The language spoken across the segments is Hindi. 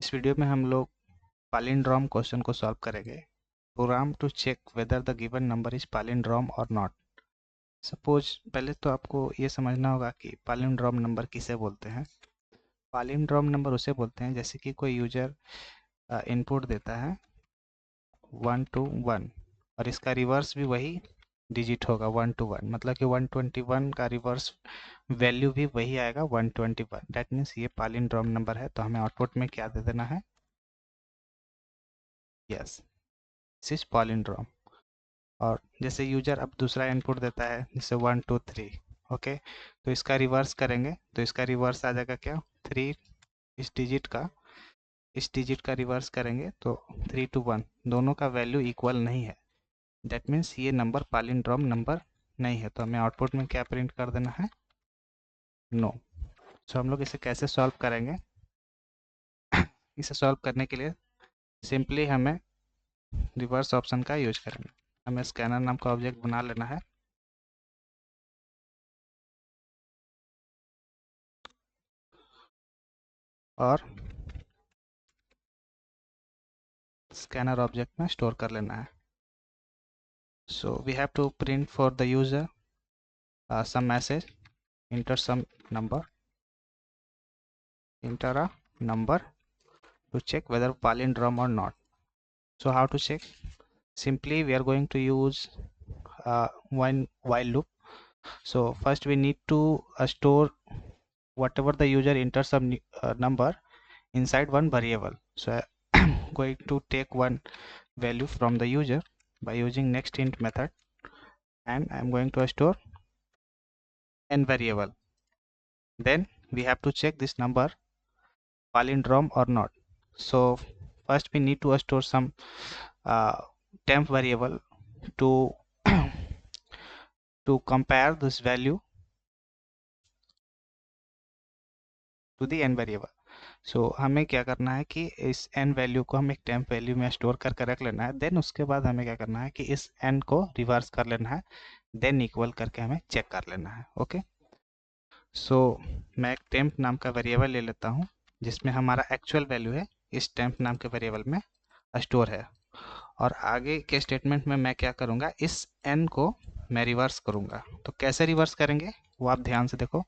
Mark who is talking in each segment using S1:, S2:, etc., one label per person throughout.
S1: इस वीडियो में हम लोग palindrome क्वेश्चन को सॉल्व करेंगे। Program to check whether the given number is palindrome or not. Suppose पहले तो आपको ये समझना होगा कि palindrome नंबर किसे बोलते हैं। palindrome नंबर उसे बोलते हैं जैसे कि कोई यूजर इनपुट देता है 1 to 1 और इसका रिवर्स भी वही डिजिट होगा 1 to 1, मतलब कि 121 का रिवर्स वैल्यू भी वही आएगा 121। दैट मीन्स ये palindrome नंबर है। तो हमें आउटपुट में क्या दे देना है? Yes, this is palindrome। और जैसे यूजर अब दूसरा इनपुट देता है जैसे 1 2 3, ओके, तो इसका रिवर्स करेंगे तो इसका रिवर्स आ जाएगा क्या? 3। इस डिजिट का रिवर्स करेंगे तो 3 to 1 दोनों का वैल्यू इक्वल नहीं है। दैट मीन्स ये नंबर palindrome नंबर नहीं है। तो हमें आउटपुट में क्या प्रिंट कर देना है? नो। सो हम लोग इसे कैसे सॉल्व करेंगे? इसे सॉल्व करने के लिए सिंपली हमें रिवर्स ऑप्शन का यूज करेंगे। हमें स्कैनर नाम का ऑब्जेक्ट बना लेना है और स्कैनर ऑब्जेक्ट में स्टोर कर लेना है। So we have to print for the user some message, enter some number, enter a number to check whether palindrome or not. So how to check? Simply we are going to use one while loop. So first we need to store whatever the user enters some number inside one variable. So I'm going to take one value from the user by using next int method, and I'm going to store n variable. Then we have to check this number palindrome or not. So first we need to store some temp variable to to compare this value to the n variable. So हमें क्या करना है कि इस n वैल्यू को हम एक टेम्प वैल्यू में स्टोर करके रख लेना है। देन उसके बाद हमें क्या करना है कि इस n को रिवर्स कर लेना है, देन इक्वल करके हमें चेक कर लेना है। ओके, सो मैं एक टेम्प नाम का वेरिएबल ले लेता हूँ जिसमें हमारा एक्चुअल वैल्यू है इस टेम्प नाम के वेरिएबल में स्टोर है। और आगे के स्टेटमेंट में मैं क्या करूँगा, इस n को मैं रिवर्स करूँगा। तो कैसे रिवर्स करेंगे वो आप ध्यान से देखो।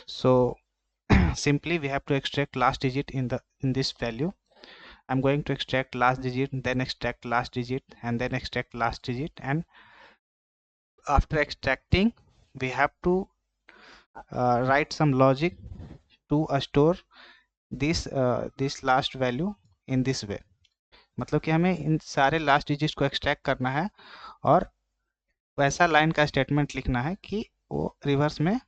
S1: सो simply we have to extract last digit in this value. I'm going to extract last digit, then extract last digit, and then extract last digit, and after extracting we have to write some logic to store this last value in this way। मतलब कि हमें इन सारे लास्ट डिजिट को एक्सट्रैक्ट करना है और वैसा लाइन का स्टेटमेंट लिखना है कि वो रिवर्स में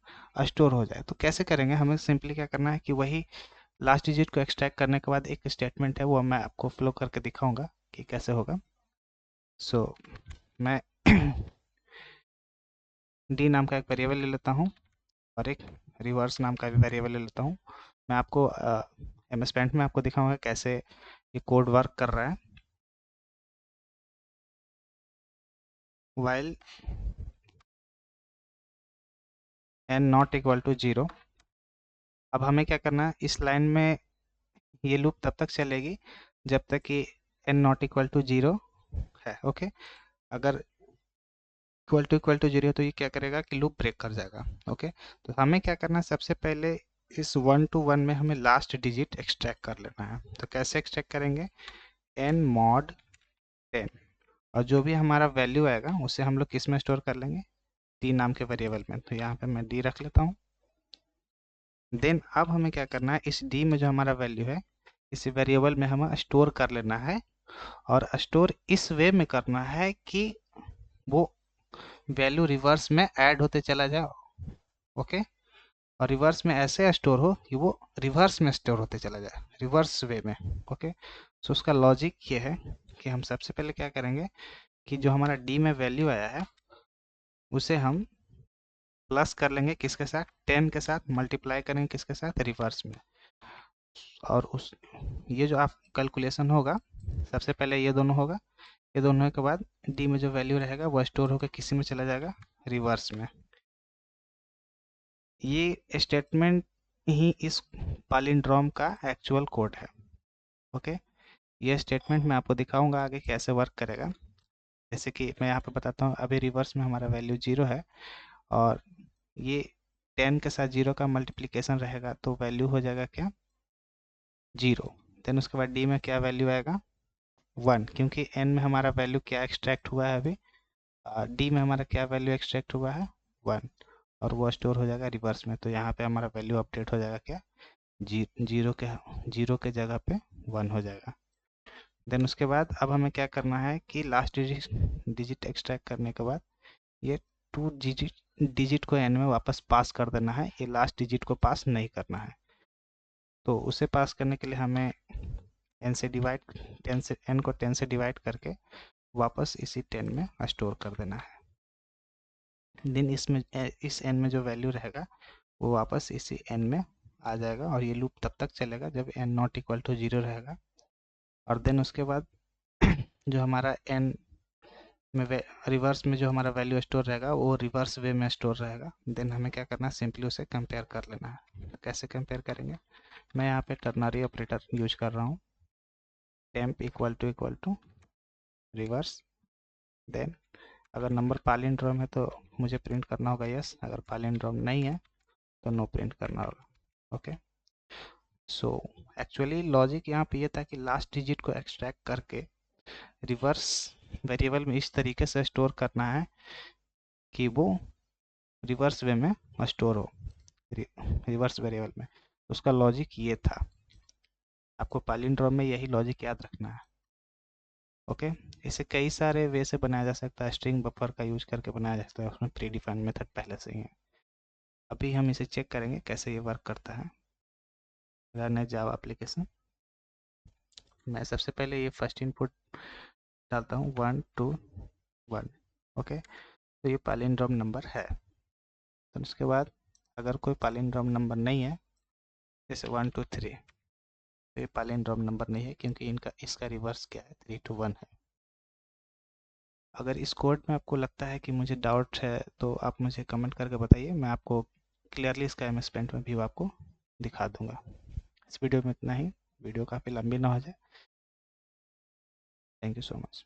S1: स्टोर हो जाए। तो कैसे करेंगे? हमें सिंपली क्या करना है कि वही लास्ट डिजिट को एक्सट्रैक्ट करने के बाद एक स्टेटमेंट है वो मैं आपको फ्लो करके दिखाऊंगा कि कैसे होगा। सो मैं डी नाम का एक वेरिएबल ले लेता हूँ और एक रिवर्स नाम का भी वेरिएबल ले लेता हूँ। मैं आपको MS Paint में आपको दिखाऊंगा कैसे ये कोड वर्क कर रहा है। while n not equal to 0, अब हमें क्या करना है, इस लाइन में ये लूप तब तक चलेगी जब तक कि n नॉट इक्वल टू 0 है। ओके, अगर इक्वल टू 0 तो ये क्या करेगा कि लूप ब्रेक कर जाएगा। ओके, तो हमें क्या करना है, सबसे पहले इस 1 to 1 में हमें लास्ट डिजिट एक्सट्रैक्ट कर लेना है। तो कैसे एक्सट्रैक्ट करेंगे? n mod 10, और जो भी हमारा वैल्यू आएगा उसे हम लोग किस में स्टोर कर लेंगे? d नाम के वेरिएबल में। तो यहाँ पे मैं d रख लेता हूँ। देन अब हमें क्या करना है, इस d में जो हमारा वैल्यू है इस वेरिएबल में हमें स्टोर कर लेना है, और स्टोर इस वे में करना है कि वो वैल्यू रिवर्स में ऐड होते चला जाए। ओके, और रिवर्स में ऐसे स्टोर हो कि वो रिवर्स में स्टोर होते चला जाए, रिवर्स वे में। ओके, सो उसका लॉजिक ये है कि हम सबसे पहले क्या करेंगे कि जो हमारा डी में वैल्यू आया है उसे हम प्लस कर लेंगे किसके साथ? 10 के साथ मल्टीप्लाई करेंगे किसके साथ? रिवर्स में। और उस ये जो आप कैलकुलेशन होगा सबसे पहले ये दोनों होगा, ये दोनों के बाद डी में जो वैल्यू रहेगा वो स्टोर होकर किसी में चला जाएगा? रिवर्स में। ये स्टेटमेंट ही इस palindrome का एक्चुअल कोड है। ओके, ये स्टेटमेंट मैं आपको दिखाऊंगा आगे कैसे वर्क करेगा। जैसे कि मैं यहाँ पे बताता हूँ, अभी रिवर्स में हमारा वैल्यू 0 है और ये 10 के साथ 0 का मल्टीप्लिकेशन रहेगा तो वैल्यू हो जाएगा क्या, 0। देन उसके बाद डी में क्या वैल्यू आएगा, 1, क्योंकि एन में हमारा वैल्यू क्या एक्सट्रैक्ट हुआ है अभी, डी में हमारा क्या वैल्यू एक्सट्रैक्ट हुआ है, 1, और वो स्टोर हो जाएगा रिवर्स में। तो यहाँ पे हमारा वैल्यू अपडेट हो जाएगा क्या, जीरो के जगह पे 1 हो जाएगा। देन उसके बाद अब हमें क्या करना है कि लास्ट डिजिट एक्सट्रैक्ट करने के बाद ये 2 डिजिट को एन में वापस पास कर देना है, ये लास्ट डिजिट को पास नहीं करना है। तो उसे पास करने के लिए हमें एन से डिवाइड 10 से एन को 10 से डिवाइड करके वापस इसी 10 में स्टोर कर देना है। देन इसमें इस एन में जो वैल्यू रहेगा वो वापस इसी एन में आ जाएगा और ये लूप तब तक चलेगा जब एन नॉट इक्वल टू 0 रहेगा। और देन उसके बाद जो हमारा एन में रिवर्स में जो हमारा वैल्यू स्टोर रहेगा वो रिवर्स वे में स्टोर रहेगा। देन हमें क्या करना है, सिंपली उसे कंपेयर कर लेना है। तो कैसे कंपेयर करेंगे, मैं यहाँ पे टर्नरी ऑपरेटर यूज कर रहा हूँ, temp equal to reverse. Then अगर नंबर पालिंड्रोम है तो मुझे प्रिंट करना होगा यस, अगर पालिंड्रोम नहीं है तो नो प्रिंट करना होगा। ओके, सो एक्चुअली लॉजिक यहाँ पे ये था कि लास्ट डिजिट को एक्सट्रैक्ट करके रिवर्स वेरिएबल में इस तरीके से स्टोर करना है कि वो रिवर्स वे में स्टोर हो, रिवर्स वेरिएबल में। उसका लॉजिक ये था, आपको पालिंड्रोम में यही लॉजिक याद रखना है। ओके, इसे कई सारे वे से बनाया जा सकता है, स्ट्रिंग बफर का यूज करके बनाया जा सकता है, उसमें प्री डिफाइंड मेथड पहले से ही है। अभी हम इसे चेक करेंगे कैसे ये वर्क करता है। रन है जावा एप्लीकेशन, मैं सबसे पहले ये फर्स्ट इनपुट डालता हूँ 1 2 1। ओके, तो ये पालिंड्रोम नंबर है। तो उसके बाद अगर कोई पालिंड्रोम नंबर नहीं है, जैसे 1 2 3, तो ये पालिंड्रोम नंबर नहीं है क्योंकि इनका इसका रिवर्स क्या है, 3 2 1 है। अगर इस कोड में आपको लगता है कि मुझे डाउट है तो आप मुझे कमेंट करके बताइए, मैं आपको क्लियरली इसका एम एस पेंट में व्यू आपको दिखा दूंगा। इस वीडियो में इतना ही, वीडियो काफ़ी लंबी ना हो जाए। Thank you so much.